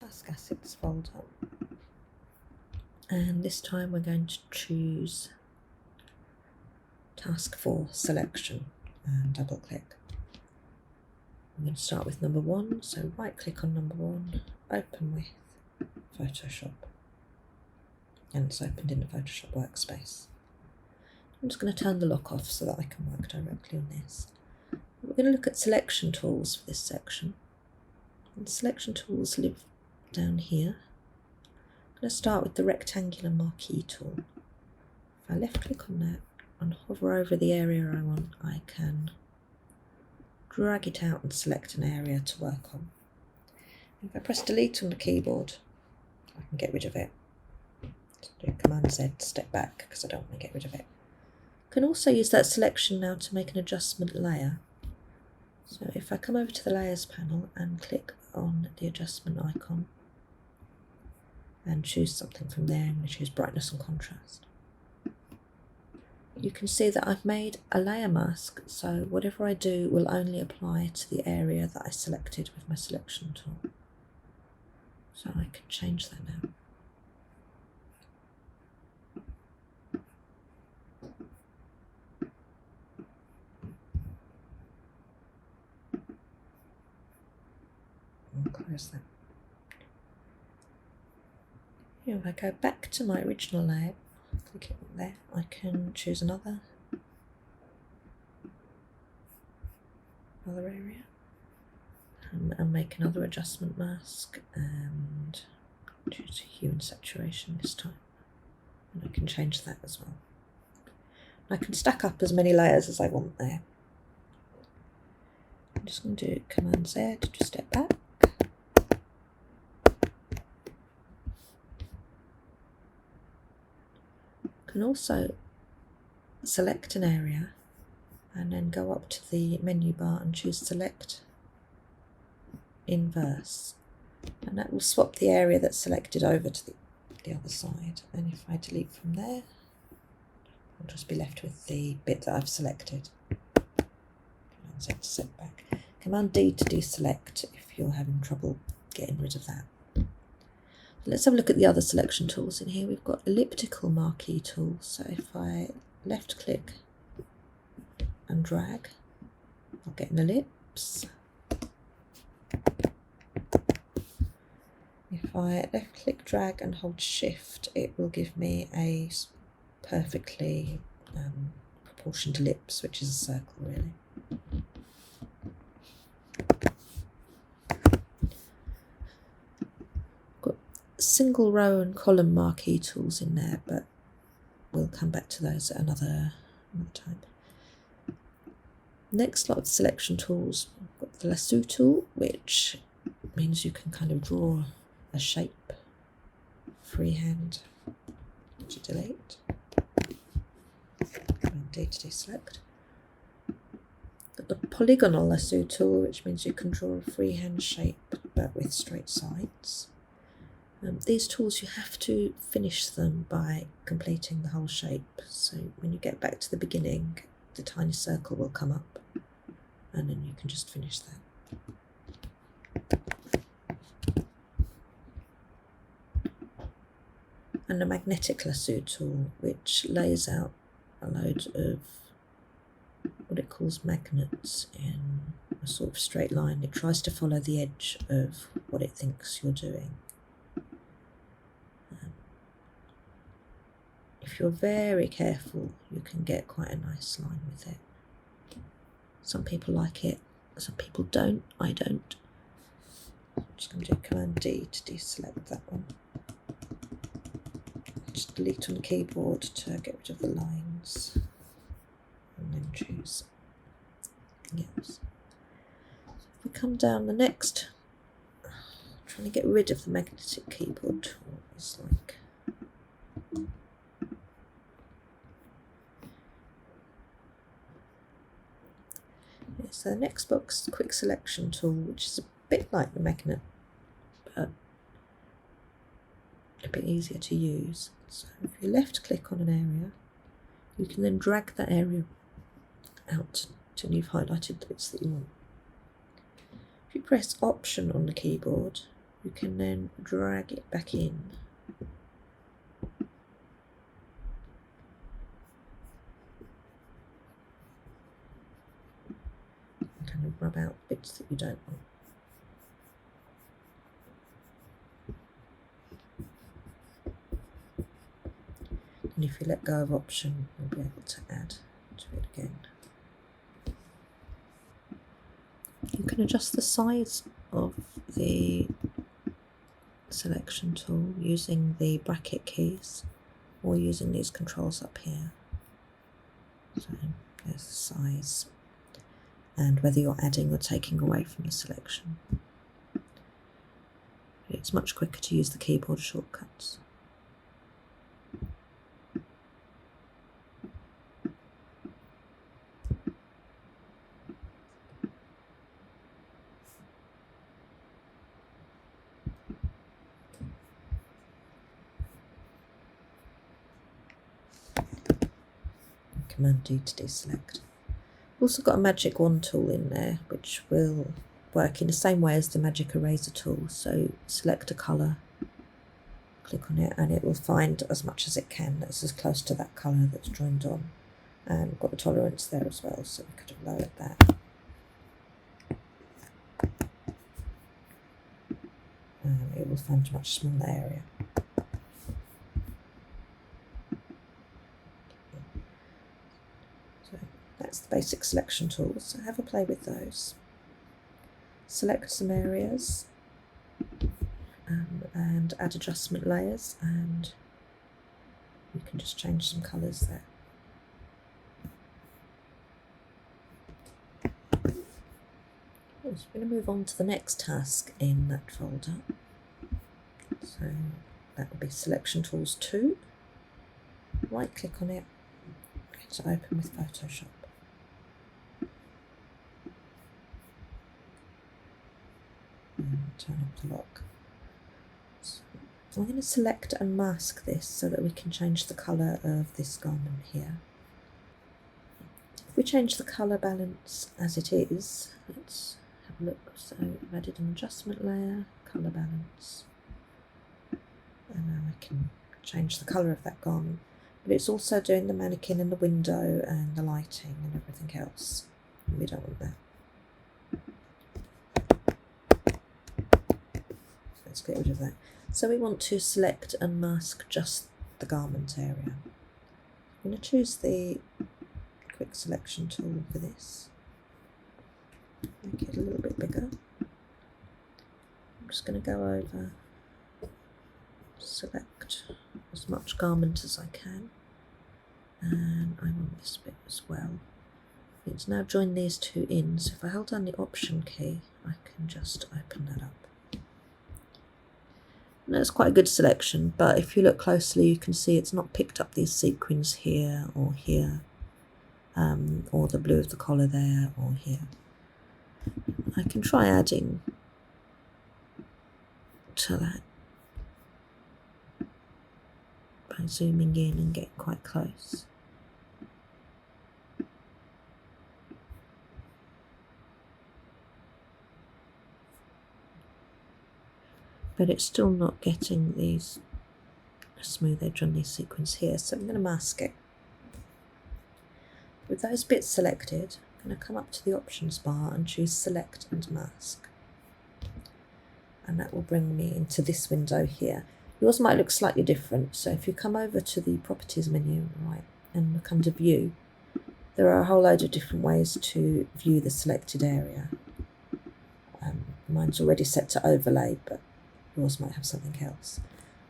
Task Assets folder, and this time we're going to choose Task 4 Selection and double click. I'm going to start with number 1, so right click on number 1, open with Photoshop, and it's opened in the Photoshop workspace. I'm just going to turn the lock off so that I can work directly on this. We're going to look at selection tools for this section. And selection tools live down here. I'm going to start with the rectangular marquee tool. If I left click on that and hover over the area I want, I can drag it out and select an area to work on. If I press delete on the keyboard, I can get rid of it. So do Command Z to step back because I don't want to get rid of it. I can also use that selection now to make an adjustment layer. So if I come over to the layers panel and click on the adjustment icon and choose something from there, I'm going to choose brightness and contrast. You can see that I've made a layer mask, so whatever I do will only apply to the area that I selected with my selection tool. So I can change that now. I'll close that. If I go back to my original layer, click it there, I can choose another area and make another adjustment mask and choose hue and saturation this time, and I can change that as well. I can stack up as many layers as I want there. I'm just going to do Command Z to step back. I can also select an area and then go up to the menu bar and choose Select Inverse, and that will swap the area that's selected over to the other side. And if I delete from there, I'll just be left with the bit that I've selected. Command Z to set back. Command D to deselect if you're having trouble getting rid of that. Let's have a look at the other selection tools. In here we've got elliptical marquee tool. So if I left click and drag, I'll get an ellipse. If I left click, drag and hold shift, it will give me a perfectly proportioned ellipse, which is a circle really. Single row and column marquee tools in there, but we'll come back to those at another time. Next lot of selection tools, we've got the lasso tool, which means you can kind of draw a shape freehand to delete. Command D to deselect. Got the polygonal lasso tool, which means you can draw a freehand shape but with straight sides. These tools, you have to finish them by completing the whole shape. So when you get back to the beginning, the tiny circle will come up and then you can just finish that. And the magnetic lasso tool, which lays out a load of what it calls magnets in a sort of straight line. It tries to follow the edge of what it thinks you're doing. If you're very careful, you can get quite a nice line with it. Some people like it, some people don't. I don't. I'm just going to do Command D to deselect that one. Just delete on the keyboard to get rid of the lines, and then choose yes. If we come down the next, trying to get rid of the magnetic keyboard tool is like so the next box, quick selection tool, which is a bit like the magnet, but a bit easier to use. So if you left click on an area, you can then drag that area out till you've highlighted the bits that you want. If you press Option on the keyboard, you can then drag it back in. And kind of rub out bits that you don't want. And if you let go of option, you'll be able to add to it again. You can adjust the size of the selection tool using the bracket keys or using these controls up here. So there's the size and whether you're adding or taking away from the selection. It's much quicker to use the keyboard shortcuts. Command D to deselect. We've also got a magic wand tool in there which will work in the same way as the magic eraser tool. So select a colour, click on it, and it will find as much as it can that's as close to that colour that's joined on. And we've got the tolerance there as well, so we could have lowered that. It will find a much smaller area. So that's the basic selection tools, so have a play with those. Select some areas and add adjustment layers, and you can just change some colours there. So we're going to move on to the next task in that folder. So that will be Selection Tools 2. Right click on it to open with Photoshop. And turn off the lock. So I'm going to select and mask this so that we can change the colour of this garment here. If we change the colour balance as it is, let's have a look. So I've added an adjustment layer, colour balance, and now I can change the colour of that garment. But it's also doing the mannequin and the window and the lighting and everything else. And we don't want that. So let's get rid of that. So we want to select and mask just the garment area. I'm going to choose the quick selection tool for this. Make it a little bit bigger. I'm just going to go over, select as much garment as I can, and I want this bit as well. It's now joined these two in, so if I hold down the option key I can just open that up. And that's quite a good selection, but if you look closely you can see it's not picked up these sequins here or here, or the blue of the collar there or here. I can try adding to that by zooming in and getting quite close. But it's still not getting these smooth edge on these sequins here, so I'm going to mask it. With those bits selected, I'm going to come up to the options bar and choose Select and Mask. And that will bring me into this window here. Yours might look slightly different, so if you come over to the Properties menu, right, and look under View, there are a whole load of different ways to view the selected area. Mine's already set to Overlay, but yours might have something else.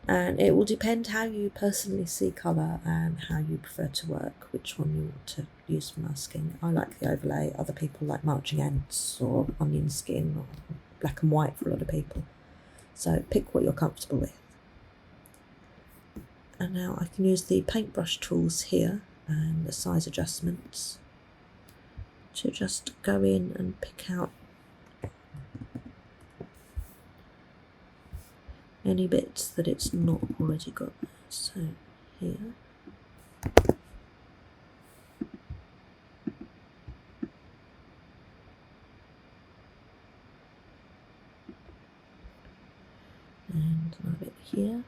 And it will depend how you personally see colour and how you prefer to work, which one you want to use for masking. I like the overlay, other people like marching ants or onion skin or black and white for a lot of people. So pick what you're comfortable with. And now I can use the paintbrush tools here and the size adjustments to just go in and pick out any bits that it's not already got. So here. here.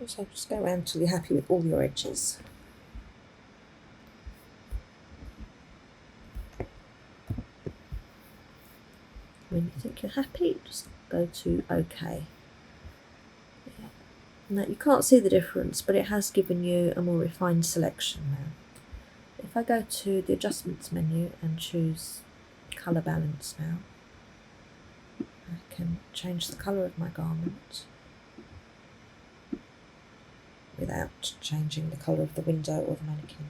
So just go around till you're happy with all your edges. When you think you're happy, just go to OK. Yeah. Now you can't see the difference, but it has given you a more refined selection now. If I go to the adjustments menu and choose colour balance now, I can change the colour of my garment without changing the colour of the window or the mannequin.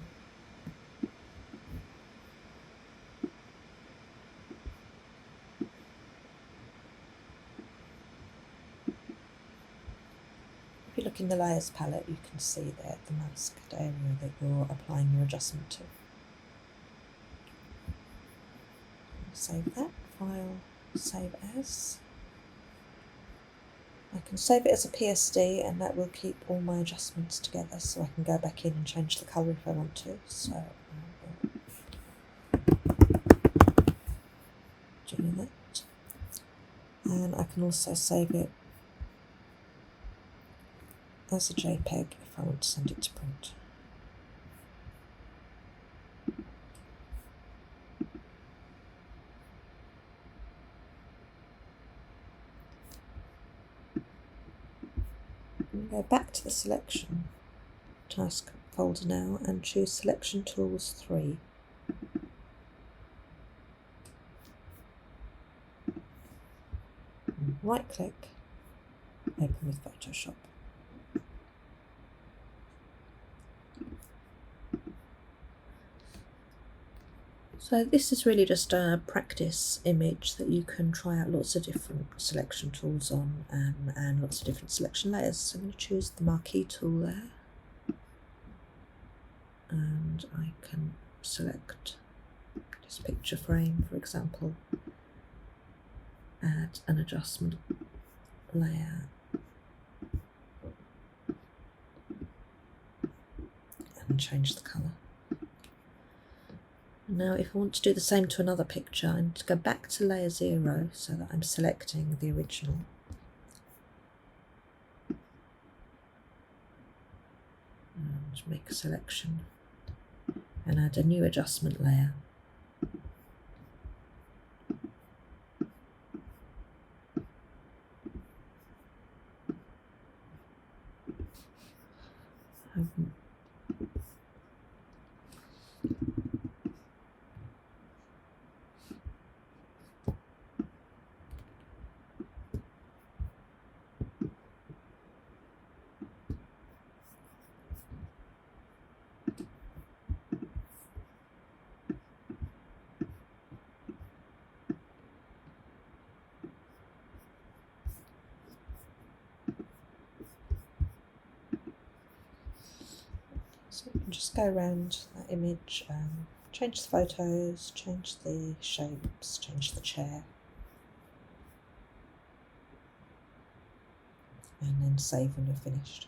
If you look in the layers palette, you can see there the masked area that you're applying your adjustment to. Save that, file, save as. I can save it as a PSD and that will keep all my adjustments together, so I can go back in and change the colour if I want to. So I will do that. And I can also save it as a JPEG if I want to send it to print. Go back to the selection task folder now and choose Selection Tools 3. Right click, open with Photoshop. So this is really just a practice image that you can try out lots of different selection tools on and lots of different selection layers. So I'm going to choose the marquee tool there and I can select this picture frame, for example, add an adjustment layer and change the colour. Now if I want to do the same to another picture, I need to go back to layer 0 so that I'm selecting the original. And make a selection and add a new adjustment layer. So you can just go around that image, change the photos, change the shapes, change the chair, and then save when you're finished.